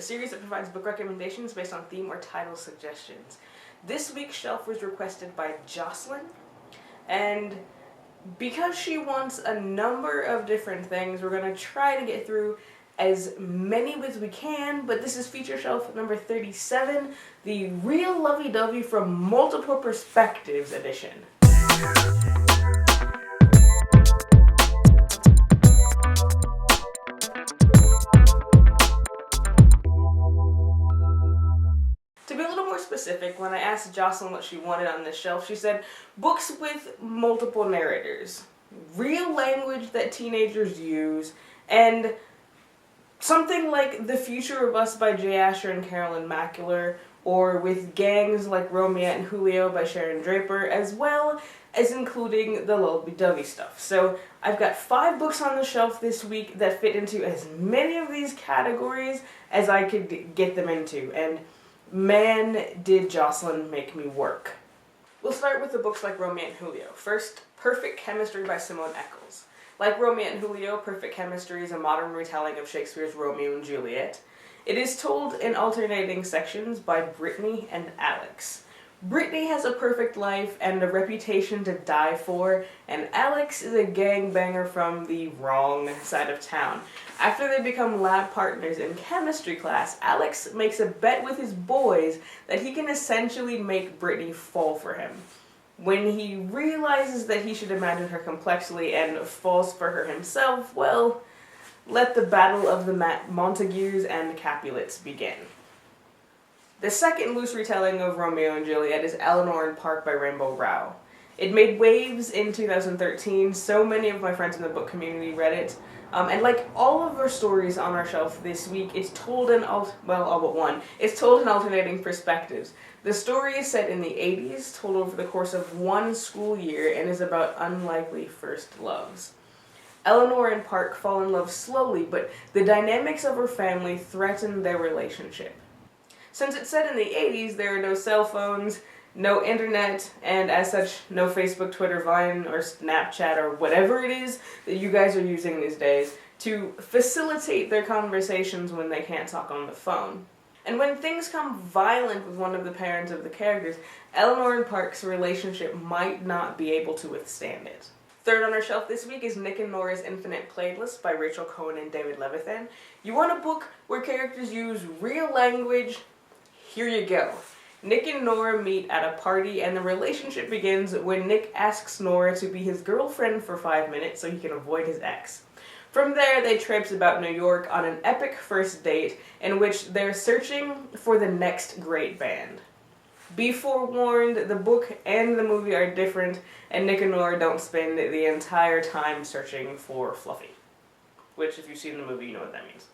a series that provides book recommendations based on theme or title suggestions. This week's shelf was requested by Joselyn, and because she wants a number of different things, we're going to try to get through as many as we can, but this is feature shelf number 37, the Real Lovey-Dovey from Multiple Perspectives edition. To be a little more specific, when I asked Joselyn what she wanted on this shelf, she said books with multiple narrators, real language that teenagers use, and something like The Future of Us by J. Asher and Carolyn Macular, or with gangs like Romeo and Julio by Sharon Draper, as well as including the Lovey-Dovey stuff. So I've got 5 books on the shelf this week that fit into as many of these categories as I could get them into, and man, did Joselyn make me work. We'll start with the books like Romeo and Julio. First, Perfect Chemistry by Simone Eccles. Like Romeo and Julio, Perfect Chemistry is a modern retelling of Shakespeare's Romeo and Juliet. It is told in alternating sections by Brittany and Alex. Brittany has a perfect life and a reputation to die for, and Alex is a gangbanger from the wrong side of town. After they become lab partners in chemistry class, Alex makes a bet with his boys that he can essentially make Brittany fall for him. When he realizes that he should imagine her complexly and falls for her himself, well, let the battle of the Montagues and Capulets begin. The second loose retelling of Romeo and Juliet is Eleanor and Park by Rainbow Rowell. It made waves in 2013, so many of my friends in the book community read it, and like all of our stories on our shelf this week, it's told in all but one. It's told in alternating perspectives. The story is set in the 80s, told over the course of one school year, and is about unlikely first loves. Eleanor and Park fall in love slowly, but the dynamics of her family threaten their relationship. Since it's set in the 80s, there are no cell phones, no internet, and as such, no Facebook, Twitter, Vine, or Snapchat, or whatever it is that you guys are using these days to facilitate their conversations when they can't talk on the phone. And when things come violent with one of the parents of the characters, Eleanor and Park's relationship might not be able to withstand it. Third on our shelf this week is Nick and Nora's Infinite Playlist by Rachel Cohen and David Levithan. You want a book where characters use real language? Here you go. Nick and Nora meet at a party, and the relationship begins when Nick asks Nora to be his girlfriend for 5 minutes so he can avoid his ex. From there, they traipse about New York on an epic first date in which they're searching for the next great band. Be forewarned, the book and the movie are different, and Nick and Nora don't spend the entire time searching for Fluffy. Which, if you've seen the movie, you know what that means.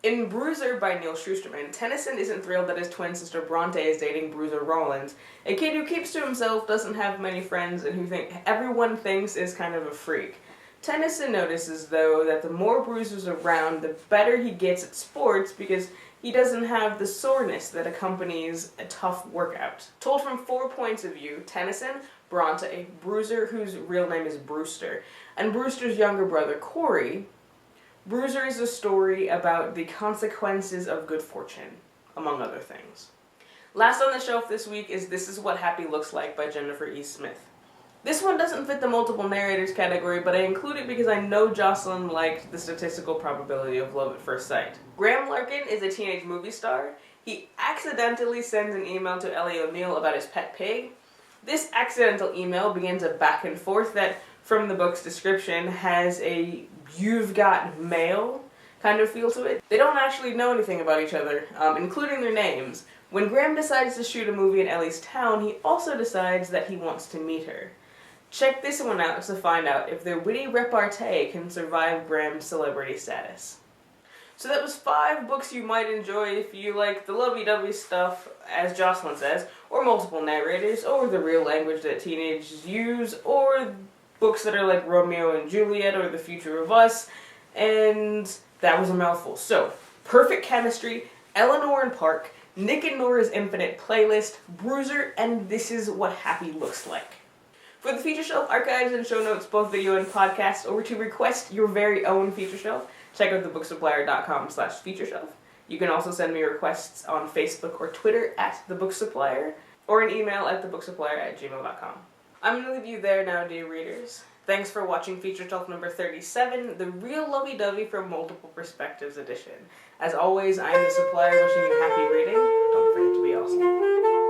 In Bruiser by Neil Shusterman, Tennyson isn't thrilled that his twin sister Bronte is dating Bruiser Rollins, a kid who keeps to himself, doesn't have many friends, and who everyone thinks is kind of a freak. Tennyson notices, though, that the more Bruiser's around, the better he gets at sports because he doesn't have the soreness that accompanies a tough workout. Told from 4 points of view, Tennyson, Bronte, Bruiser, whose real name is Brewster, and Brewster's younger brother, Corey. Bruiser is a story about the consequences of good fortune, among other things. Last on the shelf this week is This Is What Happy Looks Like by Jennifer E. Smith. This one doesn't fit the multiple narrators category, but I include it because I know Joselyn liked the statistical probability of love at first sight. Graham Larkin is a teenage movie star. He accidentally sends an email to Ellie O'Neill about his pet pig. This accidental email begins a back and forth that, from the book's description, has a "you've got mail" kind of feel to it. They don't actually know anything about each other, including their names. When Graham decides to shoot a movie in Ellie's town, he also decides that he wants to meet her. Check this one out to find out if their witty repartee can survive Graham's celebrity status. So that was 5 books you might enjoy if you like the lovey-dovey stuff, as Joselyn says, or multiple narrators, or the real language that teenagers use, or books that are like Romeo and Juliet or The Future of Us, and that was a mouthful. So, Perfect Chemistry, Eleanor and Park, Nick and Nora's Infinite Playlist, Bruiser, and This Is What Happy Looks Like. For the feature shelf archives and show notes, both video and podcast, or to request your very own feature shelf, check out thebooksupplier.com/featureshelf. You can also send me requests on Facebook or Twitter at The Book Supplier, or an email at thebooksupplier@gmail.com. I'm going to leave you there now, dear readers. Thanks for watching Feature Shelf number 37, The Real Lovey-Dovey from Multiple Perspectives edition. As always, I am The Supplier wishing you happy reading. Don't forget to be awesome.